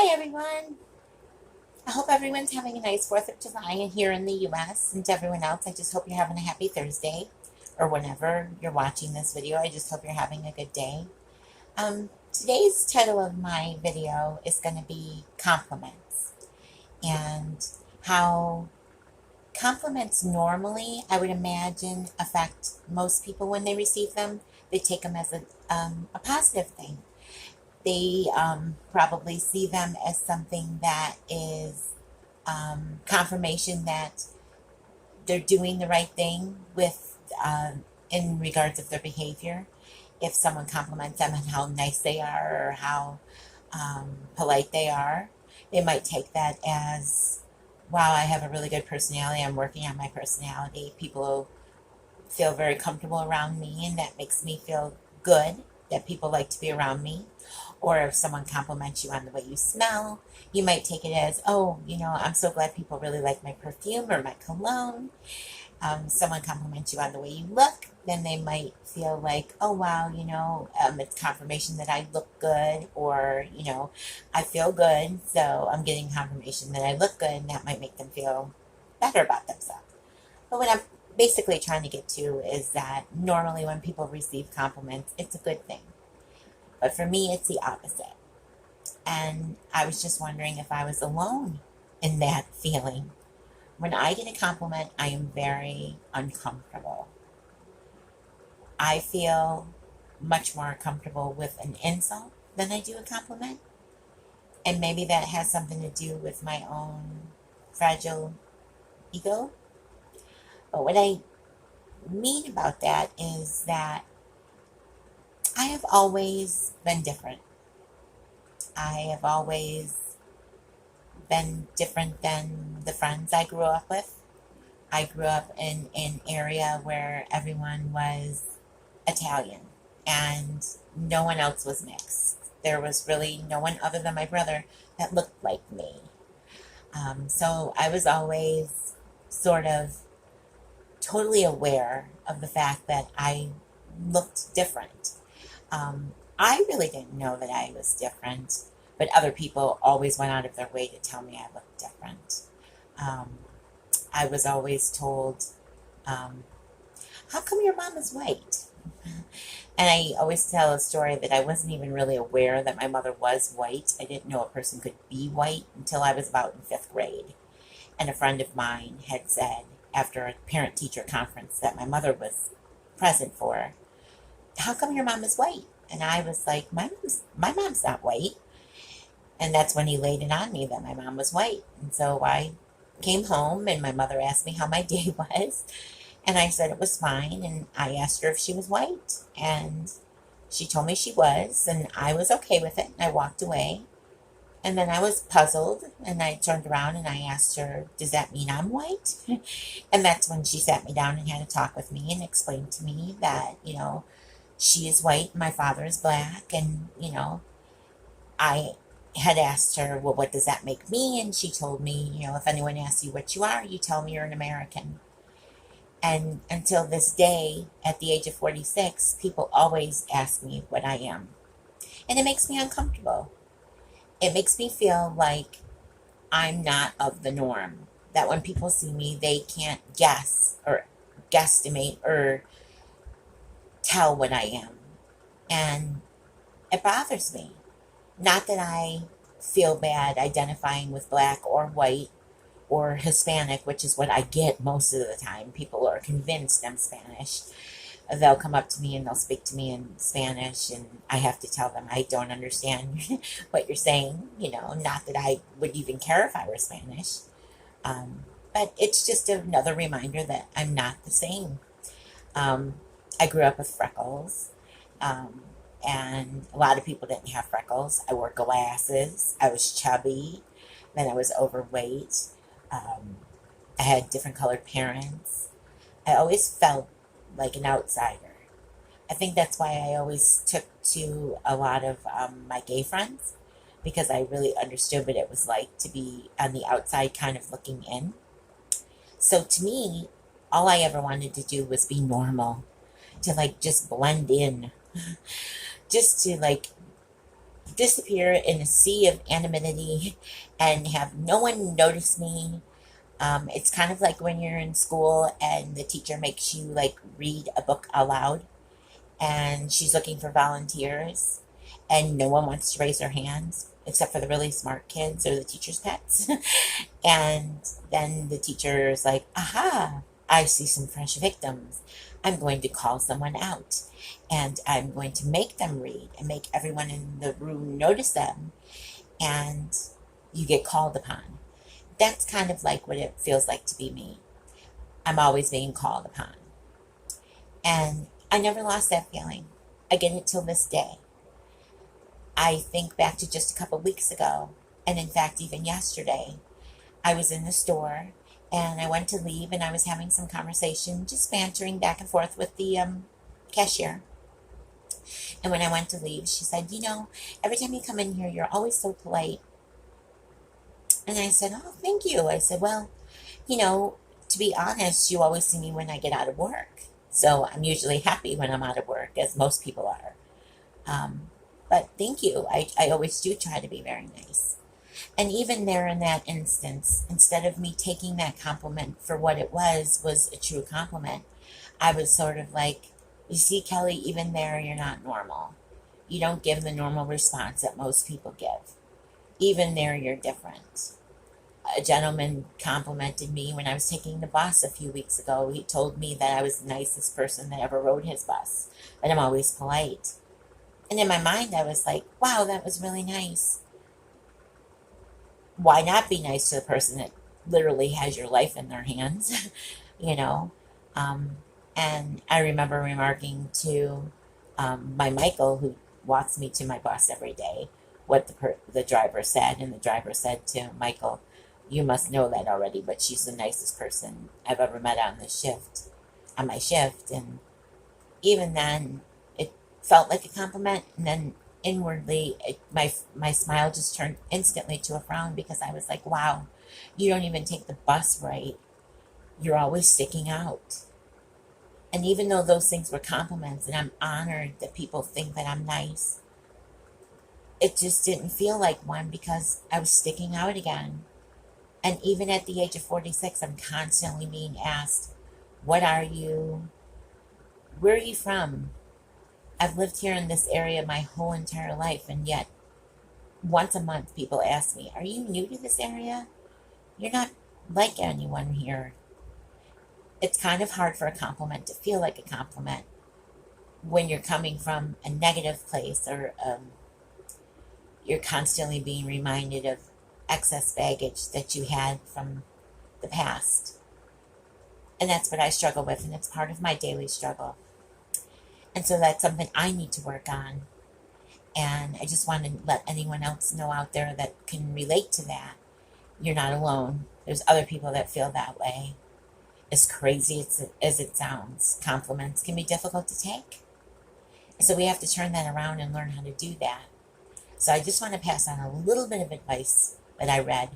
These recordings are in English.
Hi everyone. I hope everyone's having a nice 4th of July here in the US. And to everyone else, I just hope you're having a happy Thursday or whenever you're watching this video. I just hope you're having a good day. Today's title of my video is going to be compliments and how compliments normally, I would imagine, affect most people when they receive them. They take them as a positive thing. They probably see them as something that is confirmation that they're doing the right thing with in regards of their behavior. If someone compliments them on how nice they are or how polite they are, they might take that as, wow, I have a really good personality. I'm working on my personality. People feel very comfortable around me, and that makes me feel good that people like to be around me. Or if someone compliments you on the way you smell, you might take it as, oh, I'm so glad people really like my perfume or my cologne. Someone compliments you on the way you look, then they might feel like, oh, wow, it's confirmation that I look good, or, I feel good, so I'm getting confirmation that I look good, and that might make them feel better about themselves. But what I'm basically trying to get to is that normally when people receive compliments, it's a good thing. But for me, it's the opposite. And I was just wondering if I was alone in that feeling. When I get a compliment, I am very uncomfortable. I feel much more comfortable with an insult than I do a compliment. And maybe that has something to do with my own fragile ego. But what I mean about that is that I have always been different. I have always been different than the friends I grew up with. I grew up in an area where everyone was Italian and no one else was mixed. There was really no one other than my brother that looked like me. So I was always sort of totally aware of the fact that I looked different. I really didn't know that I was different, but other people always went out of their way to tell me I looked different. Um, I was always told, um, how come your mom is white? And I always tell a story that I wasn't even really aware that my mother was white. I didn't know a person could be white until I was about in 5th grade. And a friend of mine had said, after a parent teacher conference that my mother was present for, how come your mom is white? And I was like, my mom's not white. And that's when he laid it on me that my mom was white. And so I came home and my mother asked me how my day was. And I said it was fine. And I asked her if she was white. And she told me she was. And I was okay with it. And I walked away. And then I was puzzled. And I turned around and I asked her, does that mean I'm white? And that's when she sat me down and had a talk with me and explained to me that, she is white, my father is black, and, I had asked her, well, what does that make me? And she told me, if anyone asks you what you are, you tell me you're an American. And until this day, at the age of 46, people always ask me what I am. And it makes me uncomfortable. It makes me feel like I'm not of the norm. That when people see me, they can't guess or guesstimate or tell what I am. And it bothers me. Not that I feel bad identifying with black or white or Hispanic, which is what I get most of the time. People are convinced I'm Spanish. They'll come up to me and they'll speak to me in Spanish, and I have to tell them I don't understand what you're saying. Not that I would even care if I were Spanish. But it's just another reminder that I'm not the same. Um, I grew up with freckles. Um, and a lot of people didn't have freckles. I wore glasses. I was chubby. Then I was overweight. Um, I had different colored parents. I always felt like an outsider. I think that's why I always took to a lot of my gay friends because I really understood what it was like to be on the outside, kind of looking in. So to me, all I ever wanted to do was be normal, to like just blend in, just to like disappear in a sea of anonymity and have no one notice me. It's kind of like when you're in school and the teacher makes you like read a book aloud and she's looking for volunteers and no one wants to raise their hands except for the really smart kids or the teacher's pets. And then the teacher is like, aha, I see some fresh victims. I'm going to call someone out and I'm going to make them read and make everyone in the room notice them. And you get called upon. That's kind of like what it feels like to be me. I'm always being called upon. And I never lost that feeling. I get it till this day. I think back to just a couple weeks ago, and in fact, even yesterday, I was in the store and I went to leave and I was having some conversation, just bantering back and forth with the cashier. And when I went to leave, she said, you know, every time you come in here, you're always so polite. And I said, oh, thank you. I said, well, you know, to be honest, you always see me when I get out of work. So I'm usually happy when I'm out of work, as most people are. But thank you. I always do try to be very nice. And even there in that instance, instead of me taking that compliment for what it was a true compliment, I was sort of like, you see, Kelly, even there, you're not normal. You don't give the normal response that most people give. Even there, you're different. A gentleman complimented me when I was taking the bus a few weeks ago. He told me that I was the nicest person that ever rode his bus, that I'm always polite. And in my mind, I was like, wow, that was really nice. Why not be nice to the person that literally has your life in their hands, you know? And I remember remarking to my Michael, who walks me to my bus every day, what the driver said. And the driver said to Michael, you must know that already, but she's the nicest person I've ever met on my shift. And even then, it felt like a compliment. And then inwardly, my smile just turned instantly to a frown because I was like, wow, you don't even take the bus right. You're always sticking out. And even though those things were compliments and I'm honored that people think that I'm nice, it just didn't feel like one because I was sticking out again. And even at the age of 46, I'm constantly being asked, what are you? Where are you from? I've lived here in this area my whole entire life, and yet once a month people ask me, are you new to this area? You're not like anyone here. It's kind of hard for a compliment to feel like a compliment when you're coming from a negative place or you're constantly being reminded of excess baggage that you had from the past. And that's what I struggle with, and it's part of my daily struggle. And so that's something I need to work on. And I just want to let anyone else know out there that can relate to that. You're not alone. There's other people that feel that way. As crazy as it sounds, compliments can be difficult to take. So we have to turn that around and learn how to do that. So I just want to pass on a little bit of advice that I read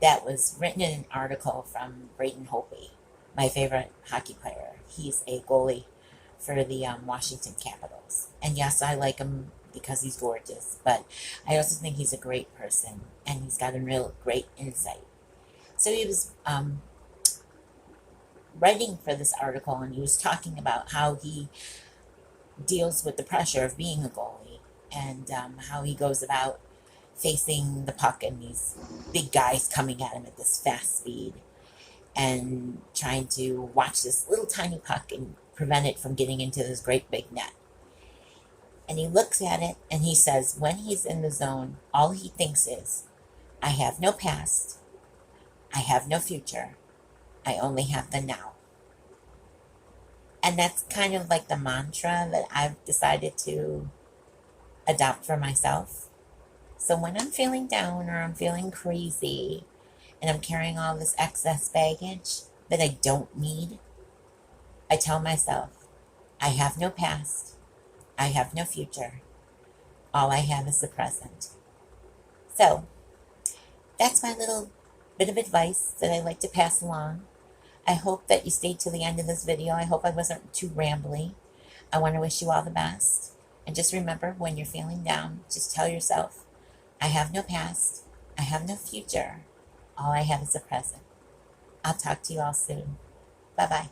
that was written in an article from Braden Holtby, my favorite hockey player. He's a goalie for the Washington Capitals. And yes, I like him because he's gorgeous, but I also think he's a great person and he's got a real great insight. So he was writing for this article and he was talking about how he deals with the pressure of being a goalie and how he goes about facing the puck and these big guys coming at him at this fast speed and trying to watch this little tiny puck and prevent it from getting into this great big net. And he looks at it and he says, when he's in the zone, all he thinks is, I have no past, I have no future, I only have the now. And that's kind of like the mantra that I've decided to adopt for myself. So when I'm feeling down or I'm feeling crazy and I'm carrying all this excess baggage that I don't need, I tell myself, I have no past, I have no future, all I have is the present. So that's my little bit of advice that I like to pass along. I hope that you stayed to the end of this video. I hope I wasn't too rambly. I want to wish you all the best. And just remember, when you're feeling down, just tell yourself, I have no past, I have no future, all I have is the present. I'll talk to you all soon. Bye-bye.